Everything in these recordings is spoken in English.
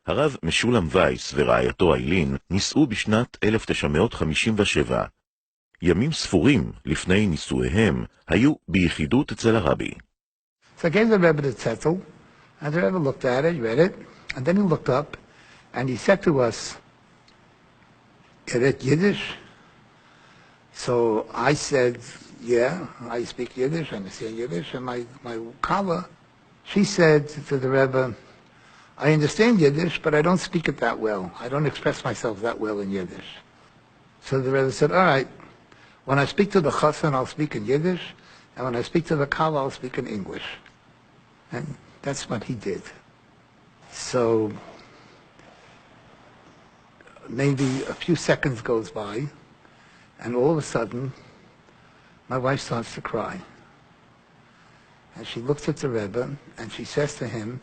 הרב משולם ווייס ורעייתו ואיליין נישאו בשנת 1957. ימים ספורים לפני נישואיהם היו ביחידות אצל הרבי. So I gave the Rebbe the zettel, and the Rebbe looked at it, read it, and then he looked up, and he said to us, "You read Yiddish?" So I said, "Yeah, I speak Yiddish, I understand Yiddish." And my Kala, she said to the Rebbe, "I understand Yiddish, but I don't speak it that well. I don't express myself that well in Yiddish." So the Rebbe said, "All right, when I speak to the chassan, I'll speak in Yiddish, and when I speak to the Kala, I'll speak in English." And that's what he did. So maybe a few seconds goes by, and all of a sudden, my wife starts to cry. And she looks at the Rebbe, and she says to him,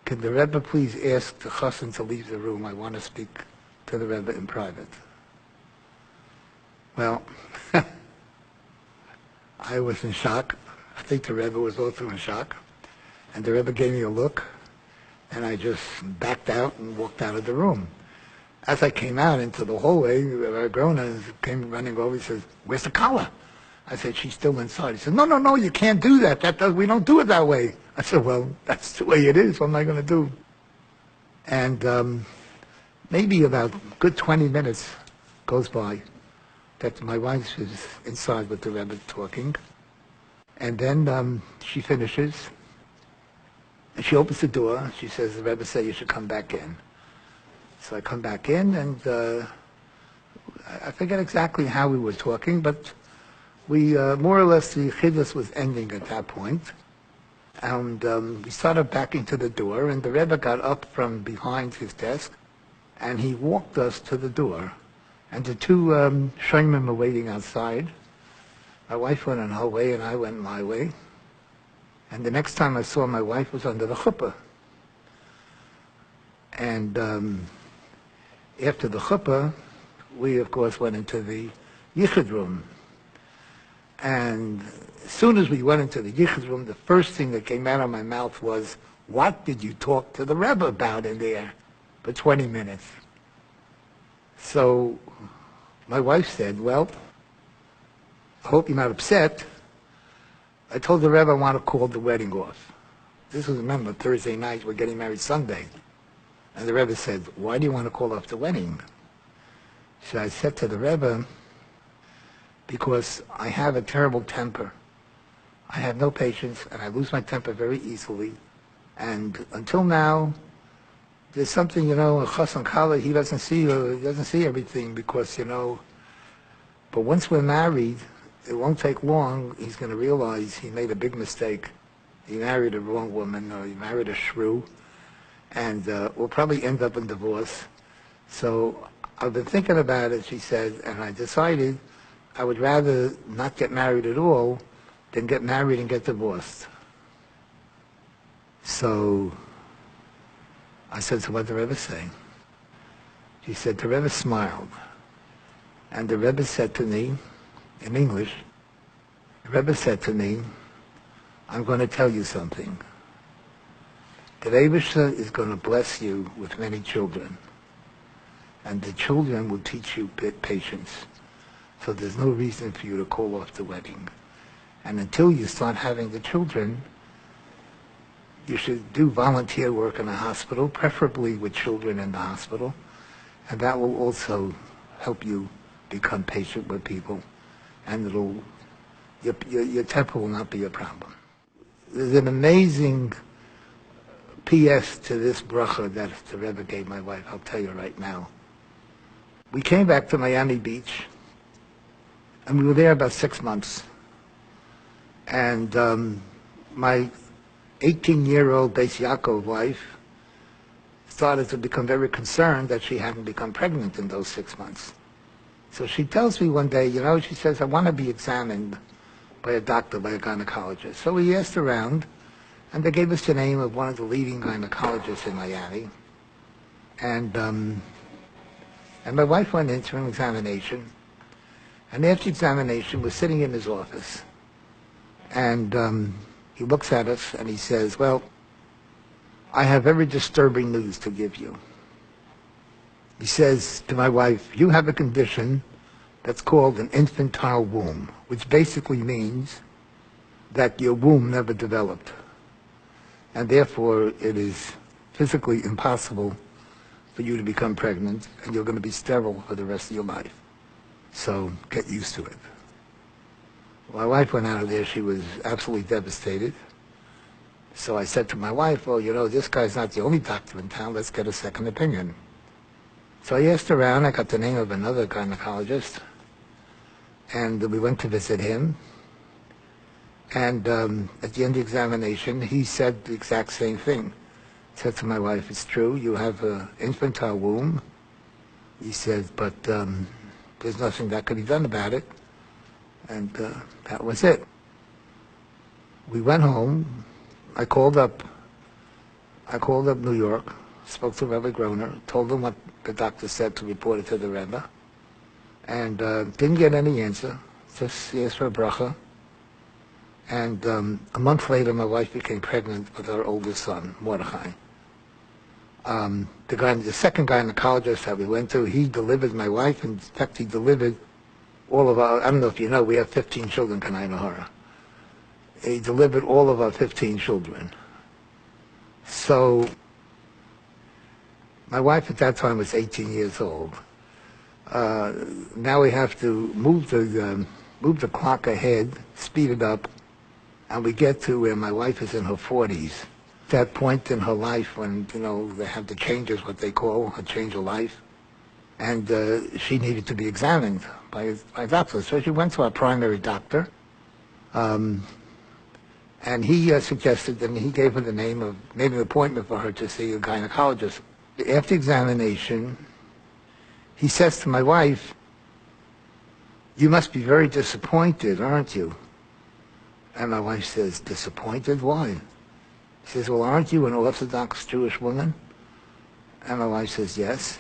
"Can the Rebbe please ask the chassan to leave the room? I want to speak to the Rebbe in private." Well, I was in shock. I think the Rebbe was also in shock. And the Rebbe gave me a look, and I just backed out and walked out of the room. As I came out into the hallway, our grown-up came running over. He says, "Where's the Kala?" I said, "She's still inside." He said, No, you can't do that. We don't do it that way." I said, "Well, that's the way it is. What am I going to do?" And maybe about a good 20 minutes goes by that my wife is inside with the Rebbe talking. And then she finishes, and she opens the door. She says, "The Rebbe said you should come back in." So I come back in, and I forget exactly how we were talking, but we, more or less, the Liחיdot was ending at that point. And we started backing to the door, and the Rebbe got up from behind his desk, and he walked us to the door. And the two shayimim were waiting outside. My wife went on her way, and I went my way. And the next time I saw my wife was under the chuppah. And after the chuppah, we, of course, went into the yichud room. And as soon as we went into the yichud room, the first thing that came out of my mouth was, "What did you talk to the Rebbe about in there for 20 minutes?" So my wife said, "Well, I hope you're not upset. I told the Rebbe I want to call the wedding off." This was, remember, Thursday night, we're getting married Sunday. And the Rebbe said, "Why do you want to call off the wedding?" So I said to the Rebbe, "Because I have a terrible temper. I have no patience, and I lose my temper very easily. And until now, there's something, a chassan kala, he doesn't see everything because, but once we're married, it won't take long. He's going to realize he made a big mistake. He married a wrong woman, or he married a shrew, and we'll probably end up in divorce. So I've been thinking about it," she said, "and I decided I would rather not get married at all than get married and get divorced." So I said, "So what did the Rebbe say?" She said, "The Rebbe smiled. And the Rebbe said to me, in English, the Rebbe said to me, 'I'm going to tell you something. The Rebbe is going to bless you with many children. And the children will teach you patience. So there's no reason for you to call off the wedding. And until you start having the children, you should do volunteer work in a hospital, preferably with children in the hospital. And that will also help you become patient with people. And your temper will not be a problem.'" There's an amazing P.S. to this bracha that the Rebbe gave my wife. I'll tell you right now. We came back to Miami Beach, and we were there about 6 months. And my 18-year-old Beis Yaakov wife started to become very concerned that she hadn't become pregnant in those 6 months. So she tells me one day, she says, "I want to be examined by a doctor, by a gynecologist." So we asked around, and they gave us the name of one of the leading gynecologists in Miami. And my wife went in for an examination. And after examination, we're sitting in his office. And he looks at us and he says, "Well, I have very disturbing news to give you. He says to my wife, you have a condition that's called an infantile womb, which basically means that your womb never developed. And therefore, it is physically impossible for you to become pregnant, and you're going to be sterile for the rest of your life. So get used to it. My wife went out of there. She was absolutely devastated. So I said to my wife, well, you know, this guy's not the only doctor in town. Let's get a second opinion. So I asked around. I got the name of another gynecologist. And we went to visit him. And at the end of the examination, he said the exact same thing. He said to my wife, it's true, you have an infantile womb. He said, but there's nothing that could be done about it. And that was it. We went home. I called up New York, spoke to Rabbi Groner, told him what the doctor said to report it to the Rebbe, and didn't get any answer, just asked for a bracha. And a month later, my wife became pregnant with our oldest son, Mordechai. The second gynecologist that we went to, he delivered my wife. In fact, he delivered all of our, I don't know if you know, we have 15 children, Kanai Nahara. He delivered all of our 15 children. So my wife at that time was 18 years old. Now we have to move the clock ahead, speed it up, and we get to where my wife is in her 40s. That point in her life when, you know, they have the changes, what they call a change of life. And she needed to be examined by doctors. So she went to our primary doctor. And he suggested, and he gave her the name of, made an appointment for her to see a gynecologist. After examination, he says to my wife, you must be very disappointed, aren't you? And my wife says, disappointed? Why? He says, well, aren't you an Orthodox Jewish woman? And my wife says, yes.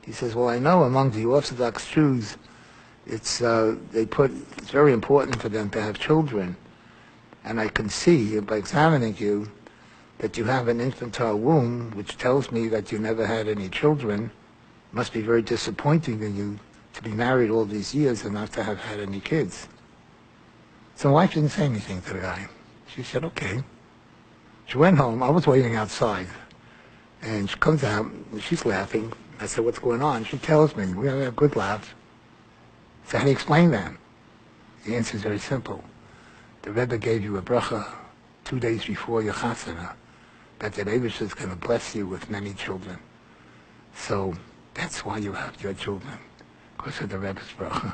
He says, well, I know among the Orthodox Jews, it's very important for them to have children. And I can see by examining you that you have an infantile womb, which tells me that you never had any children. It must be very disappointing in you to be married all these years and not to have had any kids. So my wife didn't say anything to the guy. She said, okay. She went home. I was waiting outside. And she comes out, and she's laughing. I said, what's going on? She tells me, we had a good laugh. So how do you explain that? The answer is very simple. The Rebbe gave you a bracha 2 days before your Chatona, that the Rebbe is going to bless you with many children. So that's why you have your children, because of the Rebbe's bracha.